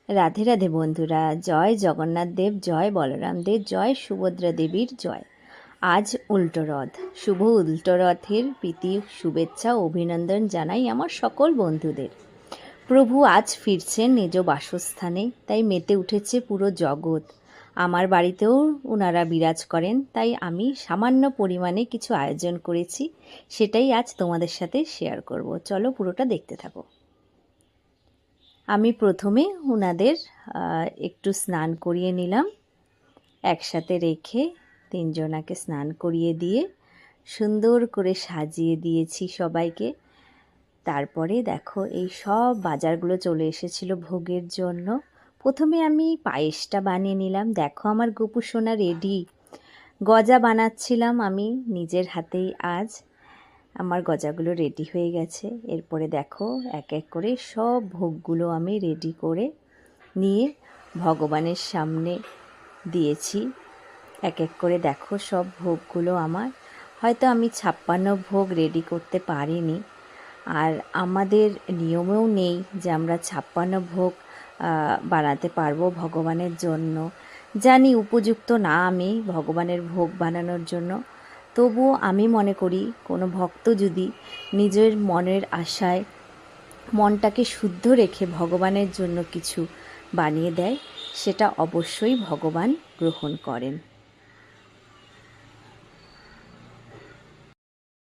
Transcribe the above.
রাধে রাধে বন্ধুরা, জয় জগন্নাথ দেব, জয় বলরাম দেব, জয় সুভদ্রা দেবীর জয়। আজ উল্টো রথ, শুভ উল্টো রথের প্রীতি শুভেচ্ছা অভিনন্দন জানাই আমার সকল বন্ধুদের। প্রভু আজ ফিরছেন নিজ বাসস্থানে, তাই মেতে উঠেছে পুরো জগৎ। আমার বাড়িতেও ওনারা বিরাজ করেন, তাই আমি সামান্য পরিমাণে কিছু আয়োজন করেছি, সেটাই আজ তোমাদের সাথে শেয়ার করব। চলো পুরোটা দেখতে থাকো। আমি প্রথমে ওনাদের একটু স্নান করিয়ে নিলাম, একসাথে রেখে তিনজনাকে স্নান করিয়ে দিয়ে সুন্দর করে সাজিয়ে দিয়েছি সবাইকে। তারপরে দেখো এই সব বাজারগুলো চলে এসেছিল ভোগের জন্য। প্রথমে আমি পায়েসটা বানিয়ে নিলাম। দেখো আমার গোপু সোনা রেডি। গজা বানাচ্ছিলাম আমি নিজের হাতেই আজ। আমার গজাগুলো রেডি হয়ে গেছে। এরপরে দেখো এক এক করে সব ভোগগুলো আমি রেডি করে নিয়ে ভগবানের সামনে দিয়েছি। এক এক করে দেখো সব ভোগগুলো আমার। হয়তো আমি 56 ভোগ রেডি করতে পারিনি, আর আমাদের নিয়মেও নেই যে আমরা 56 ভোগ বানাতে পারবো ভগবানের জন্য। জানি উপযুক্ত না আমি ভগবানের ভোগ বানানোর জন্য, তবুও আমি মনে করি কোনো ভক্ত যদি নিজের মনের আশায় মনটাকে শুদ্ধ রেখে ভগবানের জন্য কিছু বানিয়ে দেয়, সেটা অবশ্যই ভগবান গ্রহণ করেন।